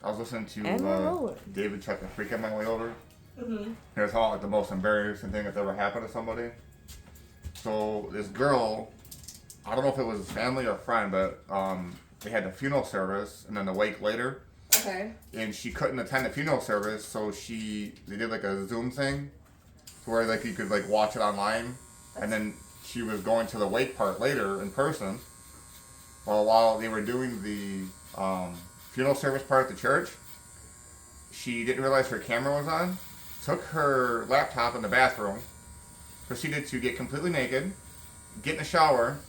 I was listening to David Chuck the Freak on my way over. Mm-hmm. It was all like the most embarrassing thing that's ever happened to somebody. So this girl, I don't know if it was family or friend, but they had the funeral service and then the wake later. Okay. And she couldn't attend the funeral service, so they did like a Zoom thing, where like you could like watch it online, and then she was going to the wake part later in person. Well, while they were doing the funeral service part at the church, she didn't realize her camera was on, took her laptop in the bathroom, proceeded to get completely naked, get in the shower,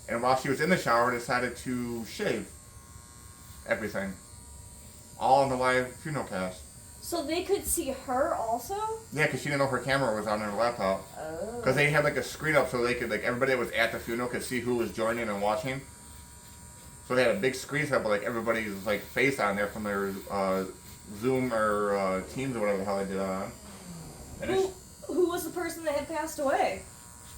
and while she was in the shower decided to shave everything. All in the live funeral cast. So they could see her also? Yeah, because she didn't know her camera was on her laptop. Oh. Because they had like a screen up so they could, like, everybody that was at the funeral could see who was joining and watching. So they had a big screen set up with like everybody's like face on there from their Zoom or Teams or whatever the hell they did on. And who was the person that had passed away?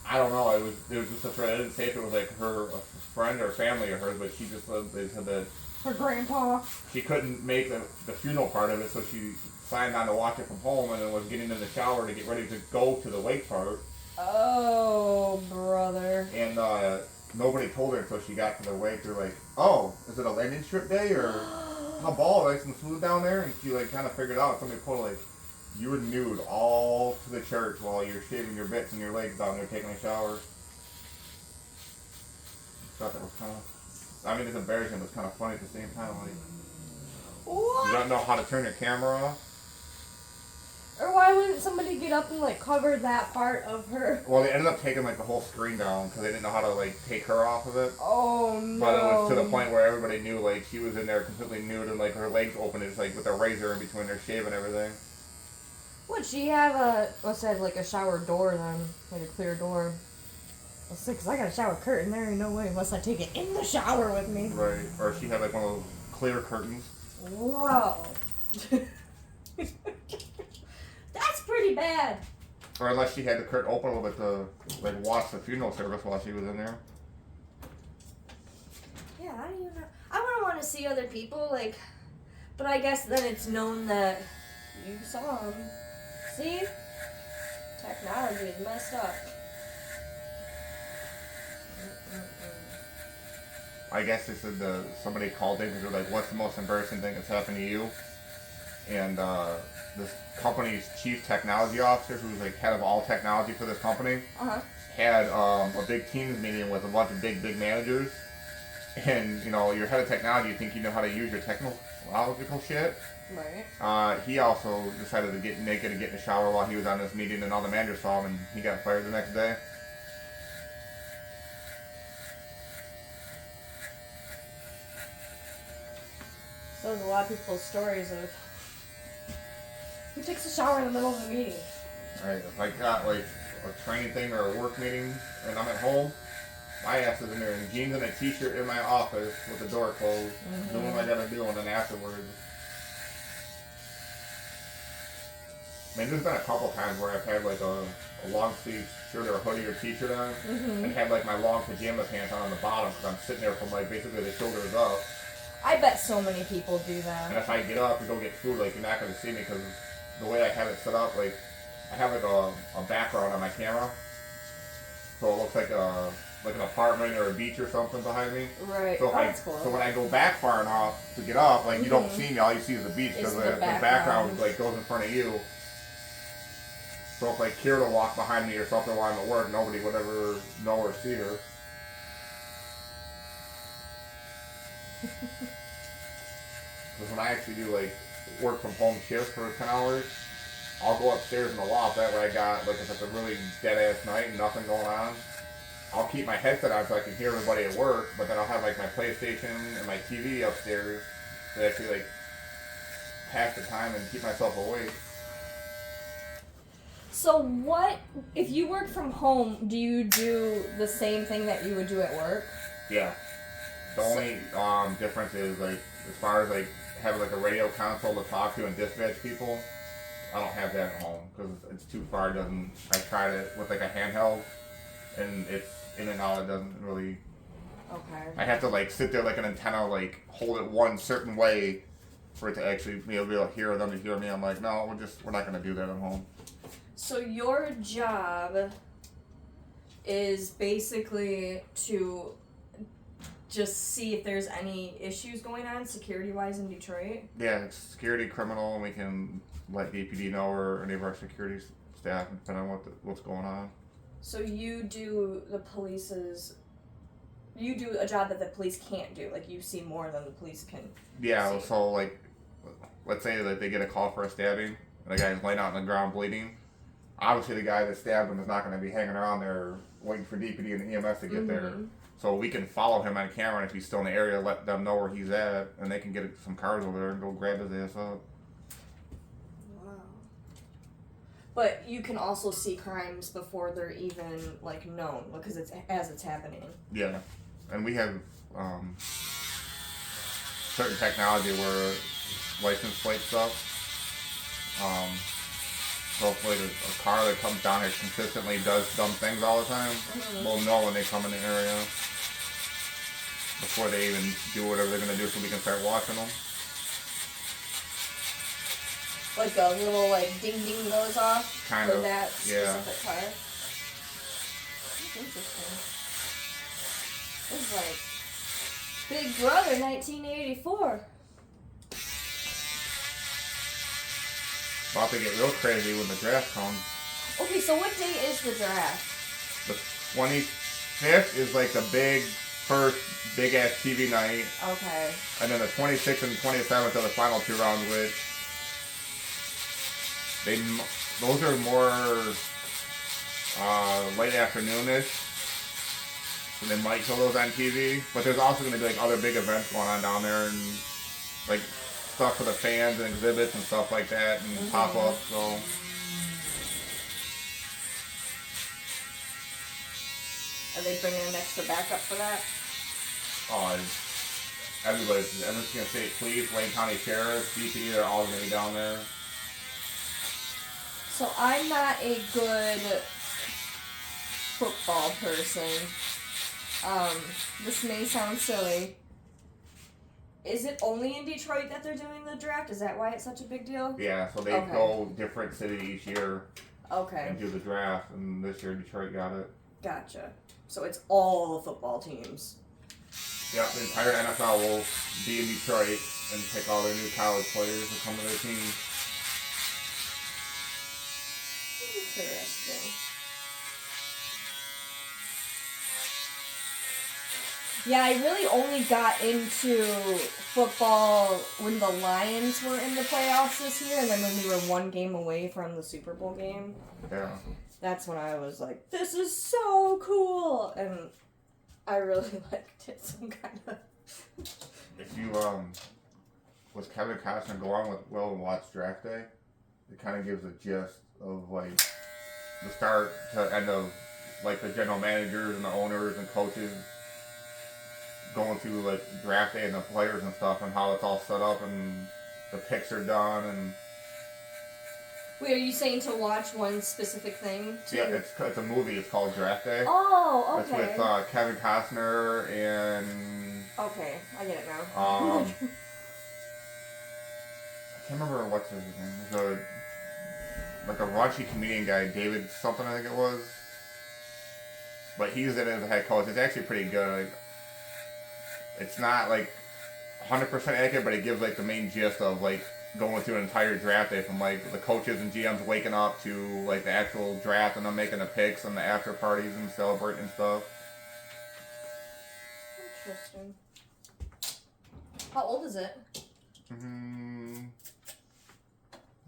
I don't know. It was just a friend. I didn't say if it was like a friend or family of hers, but she just they said that her grandpa. She couldn't make the funeral part of it, so she signed on to watch it from home, and then was getting in the shower to get ready to go to the wake part. Oh, brother. And nobody told her until she got to the wake. They're like, "Oh, is it a landing strip day or how ball nice and smooth down there?" And she like kind of figured out. Somebody put like, you were nude all to the church while you're shaving your bits and your legs down there taking a shower. Thought that was kind of. I mean, it's embarrassing, but it's kind of funny at the same time. Like, what? You don't know how to turn your camera off. Or why wouldn't somebody get up and like cover that part of her? Well, they ended up taking like the whole screen down because they didn't know how to like take her off of it. Oh no! But it was to the point where everybody knew like she was in there completely nude and like her legs open, just like with a razor in between her shave and everything. Would she have must have like a shower door then, like a clear door? Because I got a shower curtain. There ain't no way unless I take it in the shower with me. Right. Or she had like one of those clear curtains. Whoa. That's pretty bad. Or unless she had the curtain open a little bit to like watch the funeral service while she was in there. Yeah, I don't even know. I wouldn't want to see other people like, but I guess then it's known that you saw them. See? Technology is messed up. I guess they said somebody called in because they're like, "What's the most embarrassing thing that's happened to you?" And this company's chief technology officer, who's like head of all technology for this company, had a big teams meeting with a bunch of big managers. And you know, you're head of technology, you think you know how to use your technological shit. Right. He also decided to get naked and get in the shower while he was on this meeting, and all the managers saw him, and he got fired the next day. So there's a lot of people's stories of who takes a shower in the middle of a meeting. Right. If I got like a training thing or a work meeting and I'm at home, my ass is in there in jeans and a t-shirt in my office with the door closed, doing what I gotta do, and then afterwards. I mean, there's been a couple times where I've had like a long sleeve shirt or a hoodie or t-shirt on, and had like my long pajama pants on the bottom because I'm sitting there from like basically the shoulders up. I bet so many people do that. And if I get up and go get food, like, you're not going to see me because the way I have it set up, like, I have like a background on my camera, so it looks like an apartment or a beach or something behind me. Right. So That's cool. So when I go back far enough to get up, like, you don't see me. All you see is the beach because the background like goes in front of you. So if like Kira walked behind me or something while I'm at work, nobody would ever know or see her. Because when I actually do like work from home shifts for 10 hours, I'll go upstairs in the loft. That way I got, like, if it's a really dead ass night and nothing going on, I'll keep my headset on so I can hear everybody at work, but then I'll have like my PlayStation and my TV upstairs to actually like pass the time and keep myself awake. So what, if you work from home, do you do the same thing that you would do at work? Yeah. The only difference is, like, as far as like having like a radio console to talk to and dispatch people, I don't have that at home because it's too far. I tried it with like a handheld, and it's in and out. It doesn't really. Okay. I have to like sit there like an antenna, like hold it one certain way for it to actually be able to hear them to hear me. I'm like, no, we're not gonna do that at home. So your job is basically to just see if there's any issues going on security-wise in Detroit? Yeah, it's security, criminal, and we can let DPD know or any of our security staff, depending on what's going on. So you do a job that the police can't do. Like, you see more than the police can Yeah, see. so, like, let's say that they get a call for a stabbing, and the guy's laying out on the ground bleeding. Obviously, the guy that stabbed him is not going to be hanging around there waiting for DPD and EMS to get there. So we can follow him on camera, and if he's still in the area, let them know where he's at, and they can get some cars over there and go grab his ass up. Wow. But you can also see crimes before they're even, like, known, because it's happening. Yeah. And we have certain technology where license plate stuff. So if like a car that comes down here consistently does dumb things all the time, we'll know when they come in the area before they even do whatever they're gonna do, so we can start watching them. Like a little, like, ding-ding goes off Kind for of, that yeah. specific car. That's interesting. This is like Big Brother 1984. About to get real crazy when the draft comes. Okay, so what date is the draft? The 25th is like the first big ass TV night. Okay. And then the 26th and 27th are the final 2 rounds, which those are more late afternoonish. So they might show those on TV. But there's also going to be like other big events going on down there, and like stuff for the fans and exhibits and stuff like that, and pop-ups. So Are they bringing an extra backup for that? everybody's Michigan State Police, Wayne County Sheriff, DPD, they're all going to be down there. So I'm not a good football person. This may sound silly. Is it only in Detroit that they're doing the draft? Is that why it's such a big deal? Yeah, so they go different city each year and do the draft, and this year Detroit got it. Gotcha. So it's all the football teams. Yep, the entire NFL will be in Detroit and pick all their new college players to come to their team. Interesting. Yeah, I really only got into football when the Lions were in the playoffs this year, and then when we were 1 game away from the Super Bowl game. Yeah. That's when I was like, this is so cool! And I really liked it, some kind of... If you, was Kevin Costner go on with Will and watch Draft Day, it kind of gives a gist of, like, the start to end of, like, the general managers and the owners and coaches going through, like, Draft Day and the players and stuff, and how it's all set up and the picks are done, and... Wait, are you saying to watch one specific thing? Yeah, it's a movie. It's called Draft Day. Oh, okay. It's with Kevin Costner and... Okay, I get it now. I can't remember what's his name. There's a raunchy comedian guy, David something I think it was. But he's in it as a head coach. It's actually pretty good. Like, it's not like 100% accurate, but it gives like the main gist of like going through an entire draft day, from like the coaches and GMs waking up to like the actual draft and them making the picks and the after parties and celebrating and stuff. Interesting. How old is it? I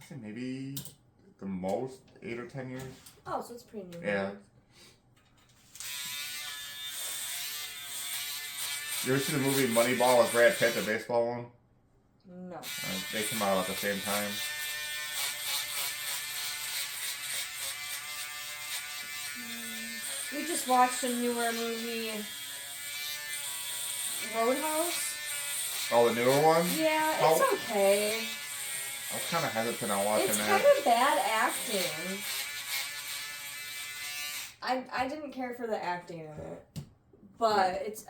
say maybe the most 8 or 10 years. Oh, so it's pretty new. Yeah. You ever see the movie Moneyball with Brad Pitt, the baseball one? No. They came out at the same time. We just watched a newer movie, Roadhouse. Oh, the newer one? Yeah, it's okay. I was kind of hesitant on watching It's that. kind of bad acting. I didn't care for the acting in it, But it's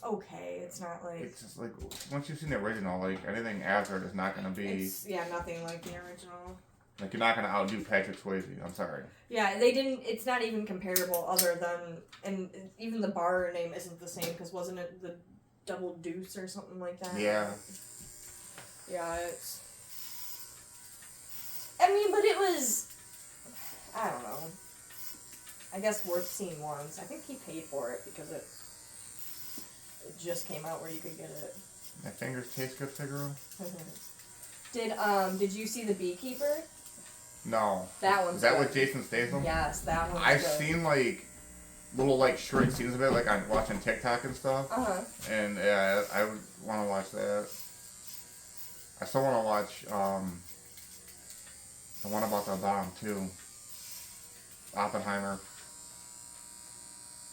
okay. It's not like It's just like once you've seen the original, like anything after it is not gonna be. It's nothing like the original. Like you're not gonna outdo Patrick Swayze. I'm sorry. Yeah, they didn't. It's not even comparable. Other than, and even the bar name isn't the same because wasn't it the Double Deuce or something like that? Yeah. Yeah, it's. I mean, but it was. I don't know. I guess worth seeing once. I think he paid for it because it just came out where you could get it. My fingers taste good, Figaro. Did you see The Beekeeper? No. That one's Is that good. with Jason Statham? Yes, that one's I've good. seen like little like short scenes of it, like I'm watching TikTok and stuff. And yeah, I would want to watch that. I still want to watch the one about the bomb too. Oppenheimer.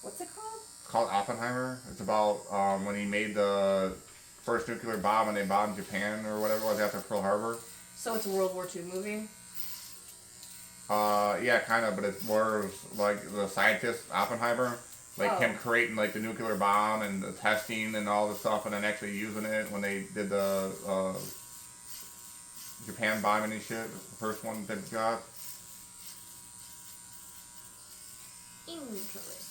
What's it called? It's called Oppenheimer. It's about when he made the first nuclear bomb and they bombed Japan or whatever it was after Pearl Harbor. So it's a World War II movie? Yeah, kind of, but it's more of like the scientist Oppenheimer, like him creating like the nuclear bomb and the testing and all the stuff, and then actually using it when they did the Japan bombing and shit. The first one that they got. Interesting.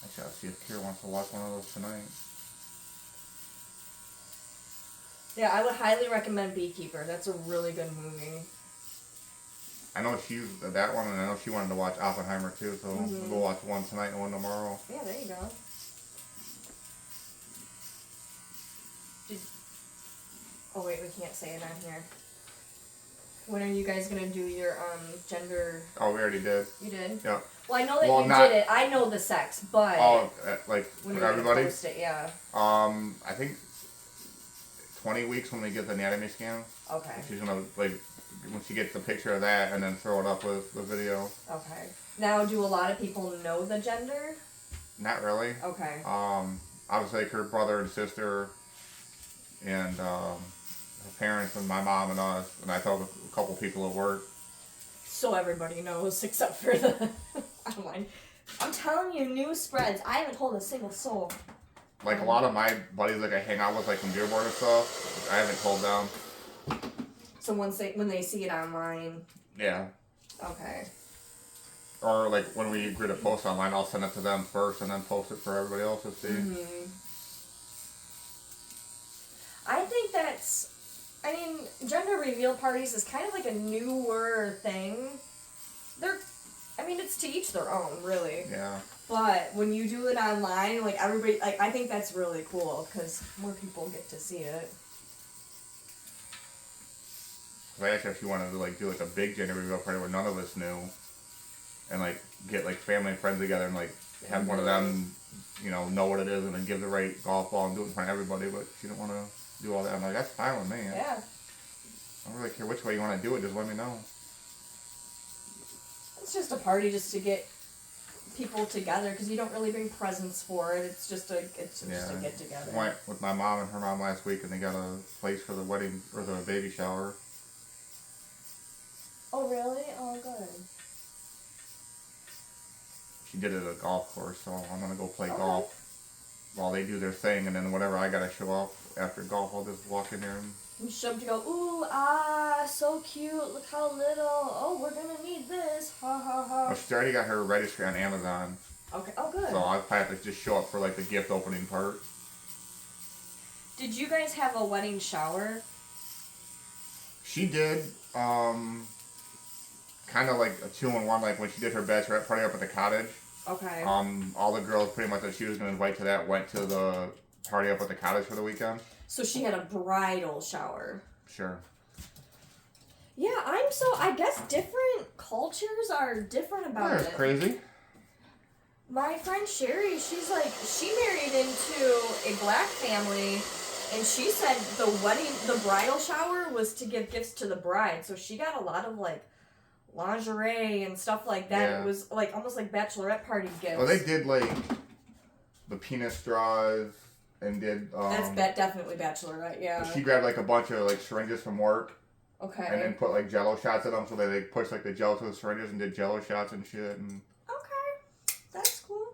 I shall see if Kira wants to watch one of those tonight. Yeah, I would highly recommend Beekeeper. That's a really good movie. I know she's that one, and I know she wanted to watch Oppenheimer too, so we'll go watch one tonight and one tomorrow. Yeah, there you go. Oh wait, we can't say it on here. When are you guys gonna do your gender? Oh, we already did. You did? Yeah. Well, I know that you did it. I know the sex, but like when for you're everybody. gonna post it, yeah. I think 20 weeks when we get the anatomy scan. Okay. She's gonna like when she gets the picture of that and then throw it up with the video. Okay. Now, do a lot of people know the gender? Not really. Okay. Obviously, like her brother and sister, and her parents and my mom and us, and I told a couple people at work. So everybody knows except for the online. I'm telling you, news spreads. I haven't told a single soul. Like a lot of my buddies, like I hang out with, like from Dearborn and stuff. I haven't told them. So when they see it online. Yeah. Okay. Or like when we agree to post online, I'll send it to them first and then post it for everybody else to see. Mm-hmm. I think that's. I mean, gender reveal parties is kind of like a newer thing. It's to each their own, really. Yeah. But when you do it online, like everybody, like I think that's really cool because more people get to see it. I actually actually wanted to like do like a big gender reveal party where none of us knew, and like get like family and friends together and like have one of them, know what it is and then give the right golf ball and do it in front of everybody. But she didn't want to do all that. I'm like, that's fine with me. Yeah. I don't really care which way you want to do it. Just let me know. It's just a party just to get people together because you don't really bring presents for it. It's just a get together. I went with my mom and her mom last week and they got a place for the wedding or the baby shower. Oh really? Oh good. She did it at a golf course, so I'm gonna go play golf while they do their thing, and then whenever I gotta show up after golf, I'll just walk in there and. You show up to go, ooh, so cute, look how little, oh, we're gonna need this, ha ha ha. Oh, she already got her registry on Amazon. Okay, oh good. So I'll probably have to just show up for like the gift opening part. Did you guys have a wedding shower? She did, kind of like a 2-in-1, like when she did her bachelorette party up at the cottage. Okay. All the girls pretty much that she was going to invite to that went to the party up at the cottage for the weekend. So she had a bridal shower. Sure. Yeah, I guess different cultures are different about it. That's crazy. My friend Sherry, she's like, she married into a black family, and she said the bridal shower was to give gifts to the bride. So she got a lot of like lingerie and stuff like that. Yeah. It was like almost like bachelorette party gifts. Well, they did like the penis straws and did. That's definitely bachelorette, yeah. She grabbed like a bunch of like syringes from work. Okay. And then put like Jello shots in them, so they pushed like the gel to the syringes and did Jello shots and shit. And okay, that's cool.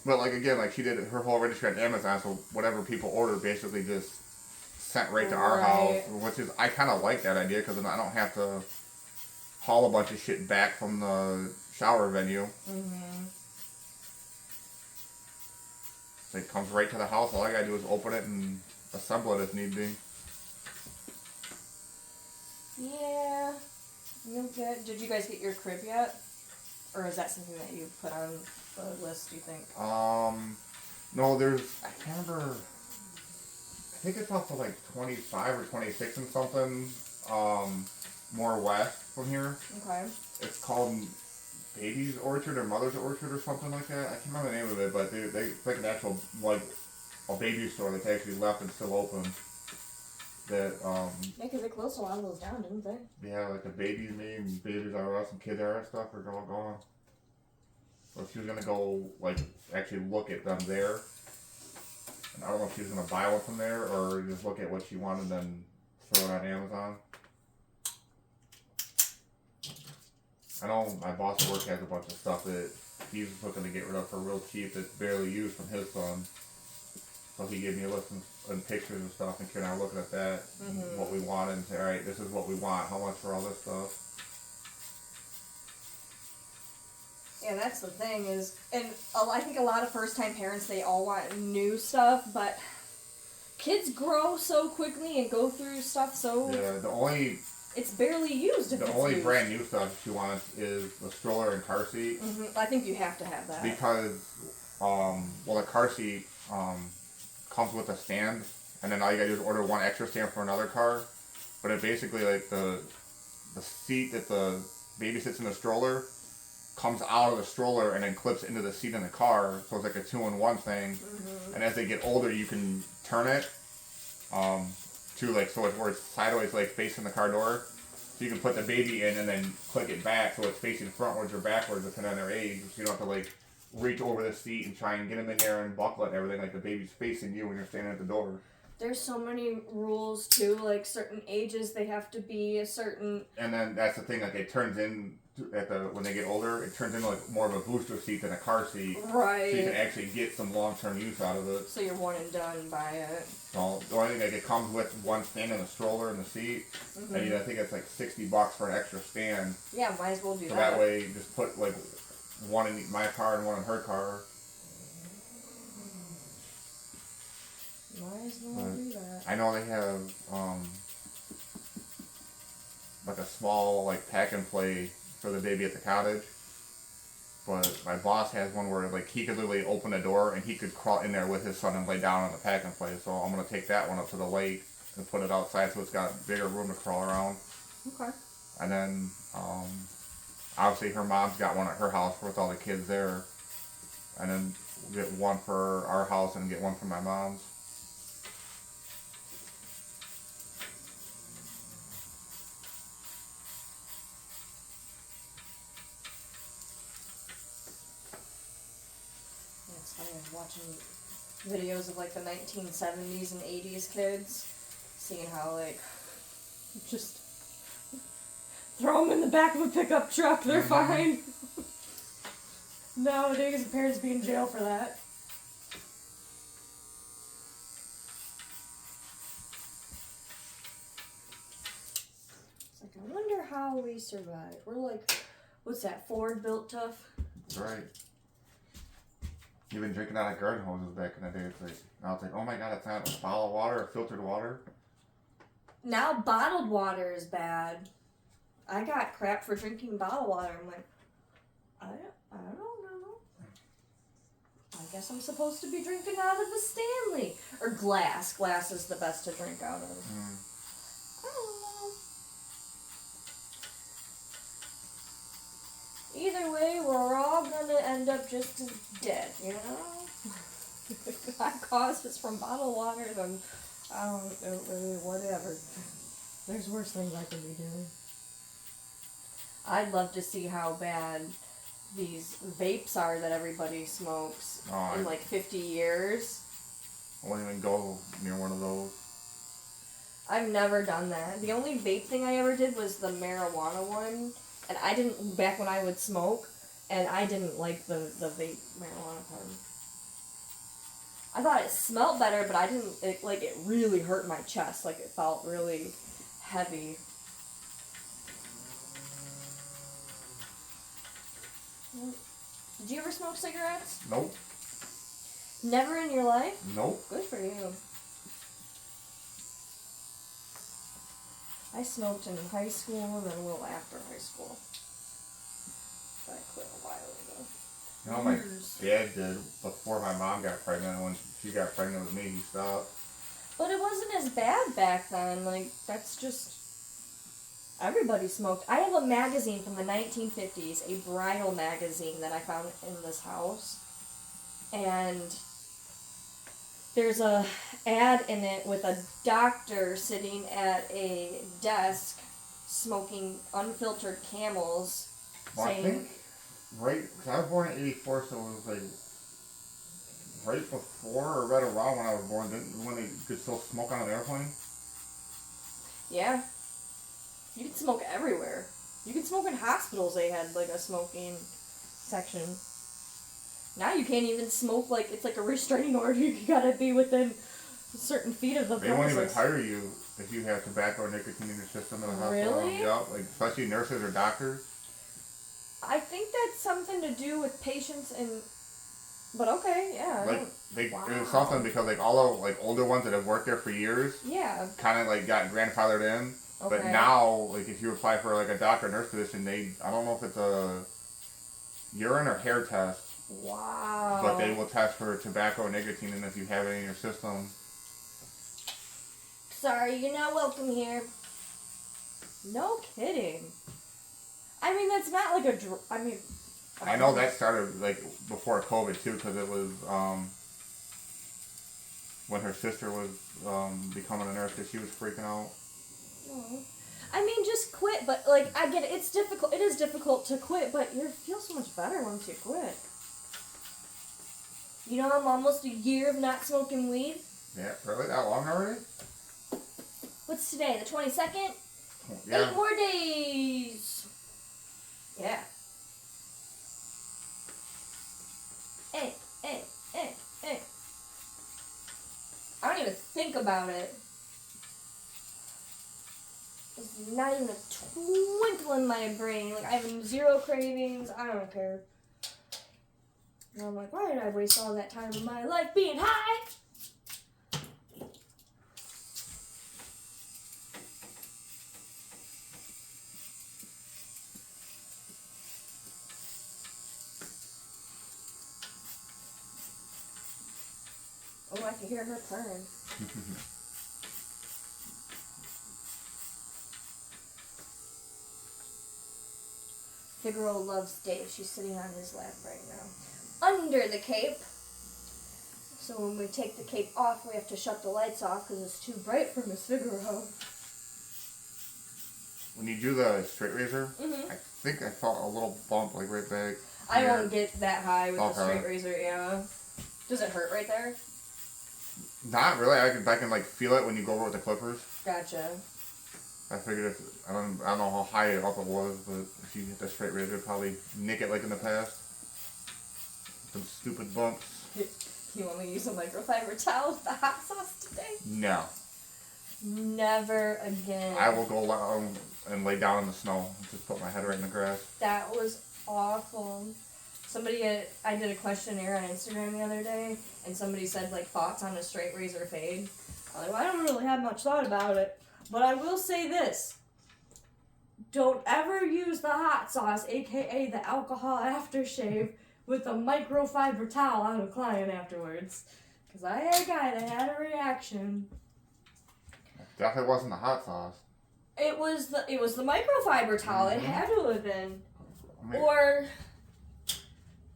But like again, like she did her whole registry on Amazon, so whatever people order basically just sent right to our house, which is I kind of like that idea because then I don't have to haul a bunch of shit back from the shower venue. Mm-hmm. It comes right to the house. All I gotta do is open it and assemble it if need be. Yeah. You good? Did you guys get your crib yet? Or is that something that you put on the list, do you think? No, I can't remember, I think it's off to like 25 or 26 and something, more west from here. Okay. It's called Baby's Orchard or Mother's Orchard or something like that. I can't remember the name of it, but it's like an actual, like, a baby store that's actually left and still open. That, Yeah, because they closed a lot of those down, didn't they? Yeah, like the Babies Me and Babies R Us and Kids R Us stuff are all gone. So she was gonna go, like, actually look at them there. And I don't know if she was gonna buy one from there or just look at what she wanted and then throw it on Amazon. I know my boss at work has a bunch of stuff that he's looking to get rid of for real cheap that's barely used from his son. So he gave me a list and pictures and stuff, and Karen and I were looking at that, what we wanted, and say, all right, this is what we want. How much for all this stuff? Yeah, that's the thing is, and I think a lot of first-time parents, they all want new stuff, but kids grow so quickly and go through stuff so... Yeah, it's barely used if the it's only used. brand new stuff she wants is the stroller and car seat. Mm-hmm. I think you have to have that. Because, the car seat, comes with a stand, and then all you gotta do is order one extra stand for another car. But it basically, like, the seat that the baby sits in the stroller comes out of the stroller and then clips into the seat in the car, so it's like a 2-in-1 thing. Mm-hmm. And as they get older, you can turn it, to, like, so it's where it's sideways, like, facing the car door. So you can put the baby in and then click it back so it's facing frontwards or backwards depending on their age. So you don't have to, like, reach over the seat and try and get them in there and buckle it and everything, like the baby's facing you when you're standing at the door. There's so many rules too, like certain ages they have to be a certain... And then that's the thing, like it turns in, when they get older, it turns into like more of a booster seat than a car seat. Right. So you can actually get some long-term use out of it. So you're one and done by it. So the only thing, like it comes with one stand in the stroller and the seat, and I think it's like $60 for an extra stand. Yeah, might as well do so that. So that way, you just put like one in my car and one in her car. Might as well do that. I know they have like a small like pack and play for the baby at the cottage, but my boss has one where like he could literally open a door and he could crawl in there with his son and lay down on the pack and play. So I'm gonna take that one up to the lake and put it outside so it's got bigger room to crawl around. Okay. And then obviously her mom's got one at her house with all the kids there, and then we'll get one for our house and get one for my mom's. It's funny, I was watching videos of like the 1970s and 80s kids, seeing how like just throw them in the back of a pickup truck, they're fine. Nowadays, parents be in jail for that. It's like, I wonder how we survived. We're like, what's that, Ford built tough? Right. You've been drinking out of garden hoses back in the day. It's like, now it's like, oh my god, it's not a bottle of water or filtered water. Now bottled water is bad. I got crap for drinking bottled water. I'm like, I don't know. I guess I'm supposed to be drinking out of a Stanley. Or glass. Glass is the best to drink out of. I don't know. Either way, we're all gonna end up just as dead, you know? If I caused this from bottled water, then I don't know, whatever. There's worse things I could be doing. I'd love to see how bad these vapes are that everybody smokes in like 50 years. I won't even go near one of those. I've never done that. The only vape thing I ever did was the marijuana one. And I didn't, back when I would smoke, and I didn't like the vape marijuana part. I thought it smelled better, but I didn't. It really hurt my chest. Like it felt really heavy. Did you ever smoke cigarettes? Nope. Never in your life? Nope. Good for you. I smoked in high school and then a little after high school. But I quit a while ago. You know, my dad did before my mom got pregnant. And when she got pregnant with me, he stopped. But it wasn't as bad back then. Like, that's just... Everybody smoked. I have a magazine from the 1950s, a bridal magazine that I found in this house. And there's a ad in it with a doctor sitting at a desk smoking unfiltered Camels. Well, saying, I think, right, because I was born in 84, so it was like right before or right around when I was born, when they could still smoke on an airplane. Yeah. You could smoke everywhere. You could smoke in hospitals. They had like a smoking section. Now you can't even smoke. Like it's like a restraining order. You gotta be within certain feet of the They won't even hire you if you have tobacco or nicotine in your system in a hospital. Really? Yep, like especially nurses or doctors. I think that's something to do with patients and. But okay, yeah. Like it was something because like all the like older ones that have worked there for years. Yeah. Kind of like got grandfathered in. Okay. But now, like, if you apply for, like, a doctor or nurse position, I don't know if it's a urine or hair test. Wow. But they will test for tobacco or nicotine, and if you have it in your system. Sorry, you're not welcome here. No kidding. I mean, that's not like a I know that started, like, before COVID, too, because it was, when her sister was, becoming a nurse, because she was freaking out. I mean, just quit, but, like, I get it. It's difficult. It is difficult to quit, but you feel so much better once you quit. You know, I'm almost a year of not smoking weed. Yeah, really? That long already? What's today, the 22nd? Yeah. 8 more days! Yeah. Hey. I don't even think about it. There's not even a twinkle in my brain. Like, I have zero cravings. I don't care. And I'm like, why did I waste all that time of my life being high? Oh, I can hear her purring. Figaro loves Dave. She's sitting on his lap right now. Under the cape. So when we take the cape off, we have to shut the lights off because it's too bright for Miss Figaro. When you do the straight razor, Mm-hmm. I think I felt a little bump, like, right back. I here. won't get that high with the Okay. straight razor, yeah. Does it hurt right there? Not really. I can like feel it when you go over with the clippers. Gotcha. I figured I don't know how high up it was, but if you hit the straight razor, it'd probably nick it like in the past. Some stupid bumps. You want me to use a microfiber towel with the hot sauce today? No. Never again. I will go and lay down in the snow and just put my head right in the grass. That was awful. I did a questionnaire on Instagram the other day, and somebody said, like, thoughts on a straight razor fade. I'm like, well, I don't really have much thought about it. But I will say this. Don't ever use the hot sauce, aka the alcohol aftershave, with a microfiber towel on a client afterwards. Because I had a guy that had a reaction. Definitely wasn't the hot sauce. It was the microfiber towel. It had to have been. I mean, Or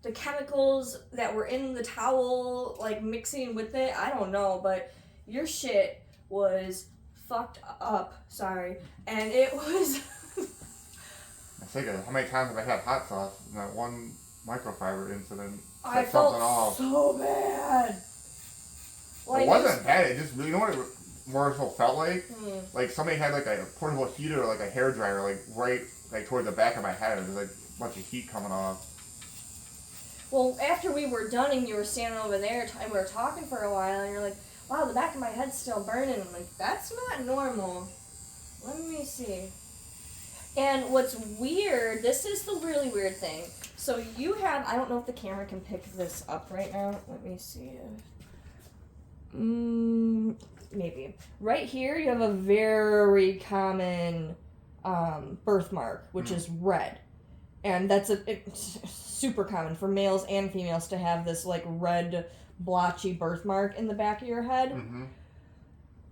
the chemicals that were in the towel, like, mixing with it. I don't know, but your shit was fucked up. Sorry. And it was... I think how many times have I had hot sauce in that one microfiber incident? I Set felt something off. so bad. It wasn't bad. It just, you know what it more so felt like? Like somebody had like a portable heater or like a hair dryer like right like towards the back of my head. There's like a bunch of heat coming off. Well, after we were done and you were standing over there and we were talking for a while, and you're like, wow, the back of my head's still burning. I'm like, that's not normal. Let me see. And what's weird, this is the really weird thing. So you have, I don't know if the camera can pick this up right now. Let me see. Maybe. Right here, you have a very common birthmark, which is red. And it's super common for males and females to have this like red blotchy birthmark in the back of your head. Mm-hmm.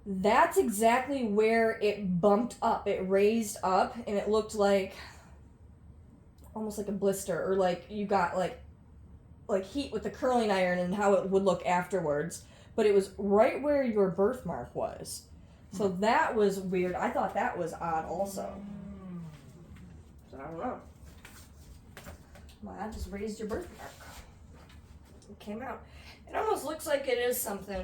That's exactly where it bumped up. It raised up, and it looked like almost like a blister, or like you got like heat with the curling iron and how it would look afterwards. But it was right where your birthmark was. So that was weird. I thought that was odd also. So I don't know. Well, I just raised your birthmark. It came out. It almost looks like it is something.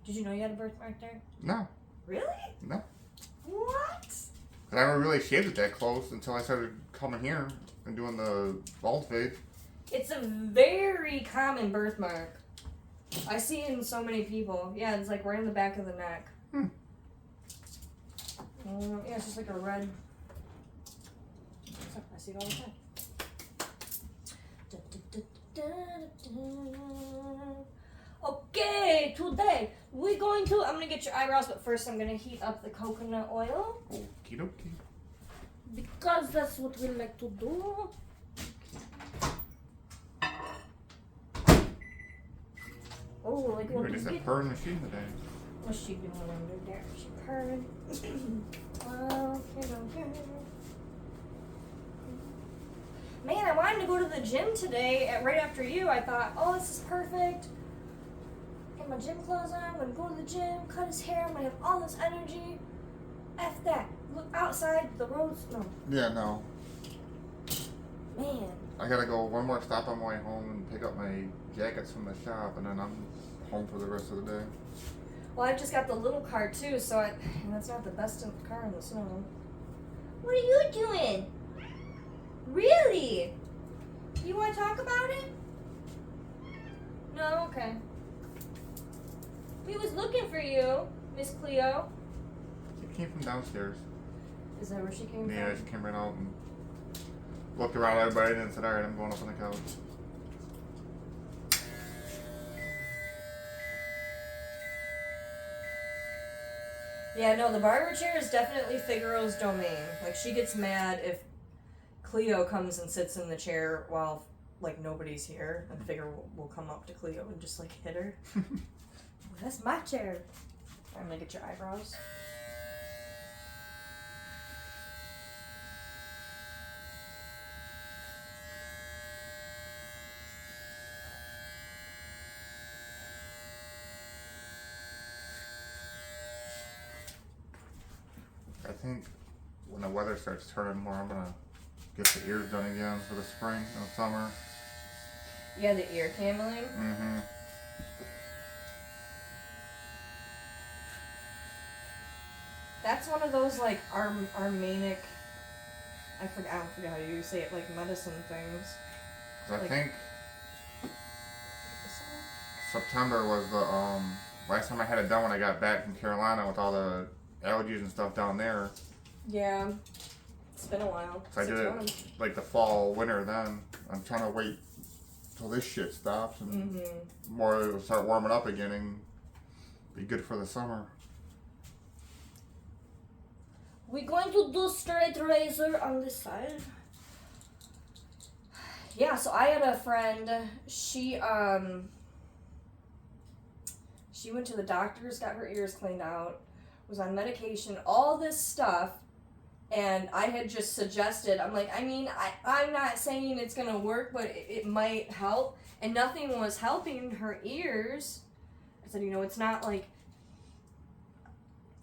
Did you know you had a birthmark there? No. Really? No. What? I never really shaved it that close until I started coming here and doing the bald fade. It's a very common birthmark. I see it in so many people. Yeah, it's like right in the back of the neck. Yeah, it's just like a red. I see it all the time. Okay, today we're going to, I'm going to get your eyebrows, but first I'm going to heat up the coconut oil. Okie dokie. Because that's what we like to do. Oh, like what You're just a purring machine today. What's she doing under there? She purring. Okay. Man, I wanted to go to the gym today right after you. I thought, oh, this is perfect. Get my gym clothes on. I'm going to go to the gym, cut his hair. I'm going to have all this energy. F that. Look outside, the roads. No. Yeah, no. Man. I gotta go one more stop on my way home and pick up my jackets from the shop, and then I'm home for the rest of the day. Well, I just got the little car too, so that's not the best car in the snow. What are you doing? Really? You want to talk about it? No? Okay. We was looking for you, Miss Cleo. She came from downstairs. Is that where she came from? Yeah, she came right out and looked around at everybody and then said, alright, I'm going up on the couch. Yeah, no, the barber chair is definitely Figaro's domain. Like, she gets mad if Cleo comes and sits in the chair while, like, nobody's here. And Figaro will come up to Cleo and just, like, hit her. That's my chair. I'm gonna get your eyebrows. I think when the weather starts turning more, I'm gonna get the ears done again for the spring and summer. Yeah, the ear cameling. Mm-hmm. That's one of those like Armenic. I forget how you say it, like medicine things. I Like- think September was the last time I had it done when I got back from Carolina with all the allergies and stuff down there. Yeah, it's been a while. So I did it like the fall, winter then. I'm trying to wait till this shit stops and more it'll start warming up again and be good for the summer. We're going to do straight razor on this side. Yeah, so I had a friend, she went to the doctor's, got her ears cleaned out, was on medication, all this stuff, and I had just suggested, I'm like, I mean, I'm not saying it's gonna work, but it might help, and nothing was helping her ears. I said, it's not like,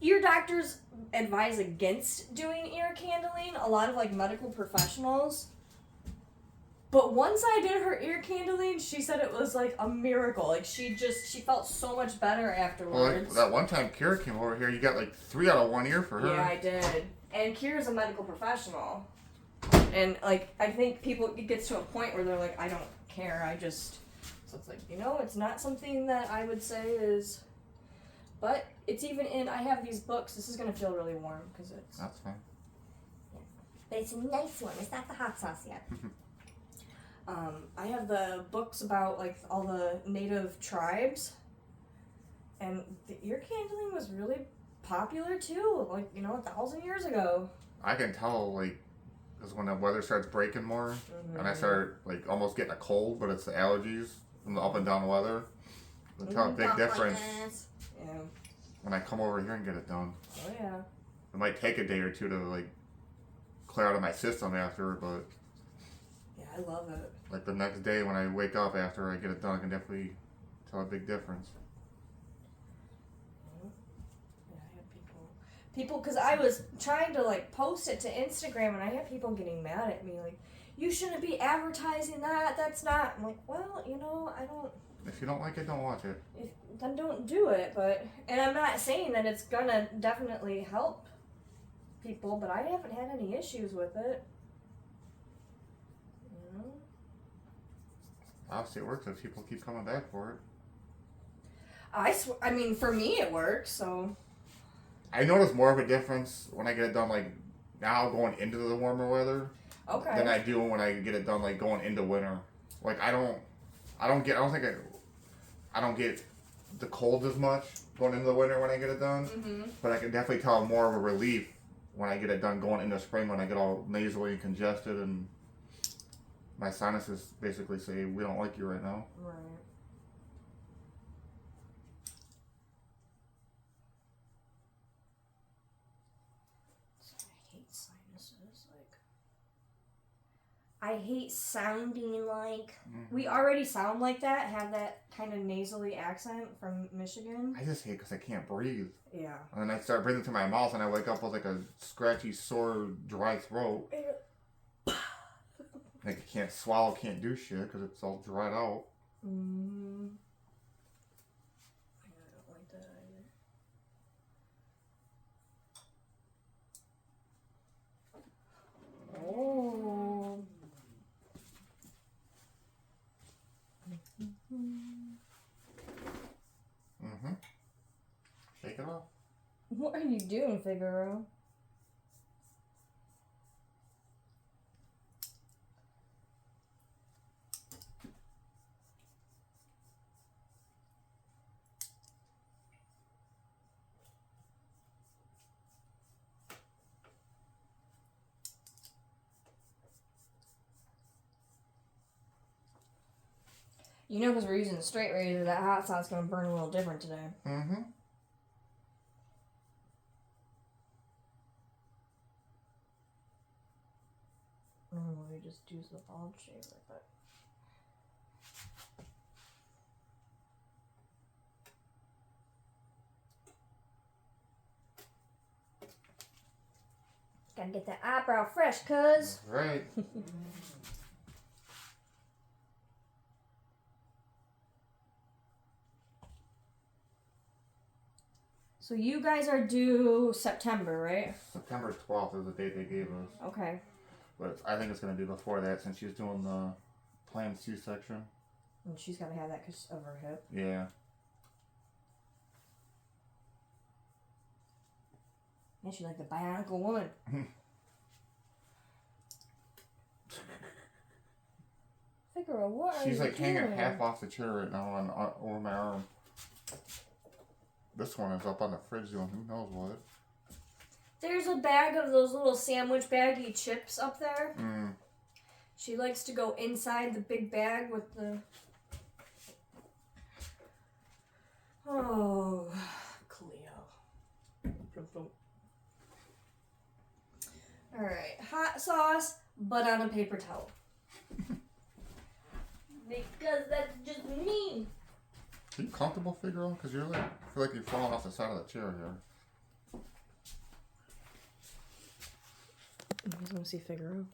ear doctors advise against doing ear candling, a lot of like medical professionals. But once I did her ear candling, she said it was like a miracle. Like she felt so much better Well, afterwards. like, that one time Kira came over here, you got like 3 out of 1 ear for her. Yeah, I did. And Kira's a medical professional. And like I think it gets to a point where they're like, I don't care. So it's like, it's not something that I would say is. But it's even in. I have these books. This is gonna feel really warm because it's. That's fine. Yeah. But it's a nice one. It's not the hot sauce yet. I have the books about like all the native tribes, and the ear candling was really popular too. Like 1,000 years ago. I can tell like, because when the weather starts breaking more, and I start like almost getting a cold, but it's the allergies from the up and down weather. I can tell a big difference. Yeah. When I come over here and get it done. Oh yeah. It might take a day or two to like clear out of my system after, but yeah, I love it. Like the next day when I wake up after I get it done, I can definitely tell a big difference. Yeah, I have people, because I was trying to like post it to Instagram, and I had people getting mad at me like, you shouldn't be advertising that. That's not. I'm like, well, I don't. If you don't like it, don't watch it. Then don't do it. And I'm not saying that it's gonna definitely help people, but I haven't had any issues with it. Obviously, it works if people keep coming back for it. I mean, for me, it works. So. I notice more of a difference when I get it done, like now going into the warmer weather. Okay. Than I do when I get it done, like going into winter. Like I don't get the cold as much going into the winter when I get it done. Mm-hmm. But I can definitely tell more of a relief when I get it done going into spring when I get all nasally and congested and my sinuses basically say we don't like you right now. Right. I hate sinuses. I hate sounding like we already sound like that. Have that kind of nasally accent from Michigan. I just hate because I can't breathe. Yeah. And then I start breathing through my mouth, and I wake up with like a scratchy, sore, dry throat. Like I can't swallow, can't do shit because it's all dried out. Mm-hmm. I don't like that either. Oh. Mm-hmm. Shake it off. What are you doing, Figaro? Because we're using the straight razor, that hot sauce is going to burn a little different today. Mm-hmm. Normally we just use the bald shaver, but... Gotta get that eyebrow fresh, cuz. Right. So you guys are due September, right? September 12th is the date they gave us. Okay. But I think it's going to be before that since she's doing the planned C-section. And she's got to have that because of her hip. Yeah. And she's like the bionicle woman. Figaro, what are you She's like doing? hanging half off the chair right now on over my arm. This one is up on the fridge doing who knows what. There's a bag of those little sandwich baggy chips up there. Mm. She likes to go inside the big bag with the... Oh, Cleo. Alright, hot sauce, but on a paper towel. Because that's just me. Are you comfortable, Figaro? Because you're like, I feel like you're falling off the side of the chair here. You guys want to see Figaro?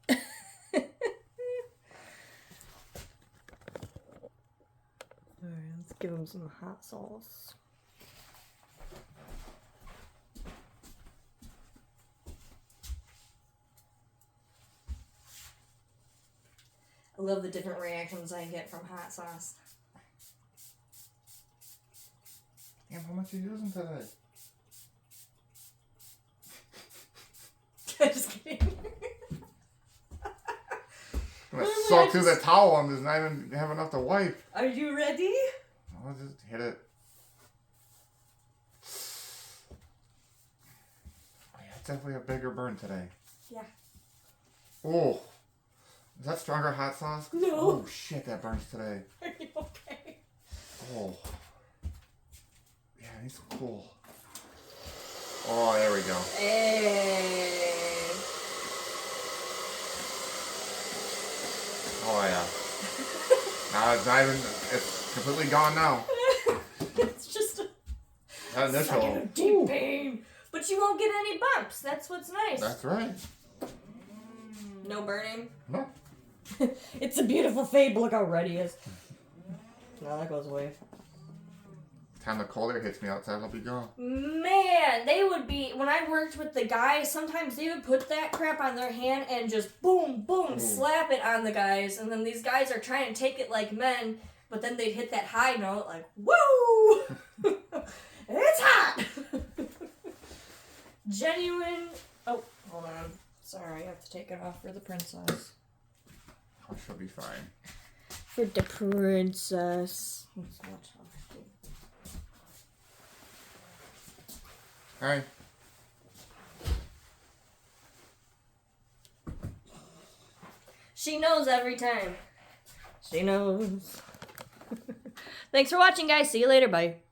Alright, let's give him some hot sauce. I love the different reactions I get from hot sauce. Damn, how much are you using today? Just kidding. I'm gonna suck through the towel and does not even have enough to wipe. Are you ready? I'll just hit it. Oh, yeah, it's definitely a bigger burn today. Yeah. Oh. Is that stronger hot sauce? No. Oh shit, that burns today. Are you okay? Oh. Yeah, it needs some cool. Oh, there we go. Hey. Oh yeah. Now it's not even, it's completely gone now. It's just a That second initial. of deep pain. But you won't get any bumps. That's what's nice. That's right. No burning. No. It's a beautiful fade, but look how red he is. Now that goes away. Time the cold air hits me outside, I'll be gone. Man, they would be, when I worked with the guys, sometimes they would put that crap on their hand and just boom, boom, slap it on the guys. And then these guys are trying to take it like men, but then they'd hit that high note like, woo! It's hot! Genuine. Oh, hold on. Sorry, I have to take it off for the princess. I shall be fine. For the princess. Let's watch how she. Hi. She knows every time. She knows. Thanks for watching, guys. See you later. Bye.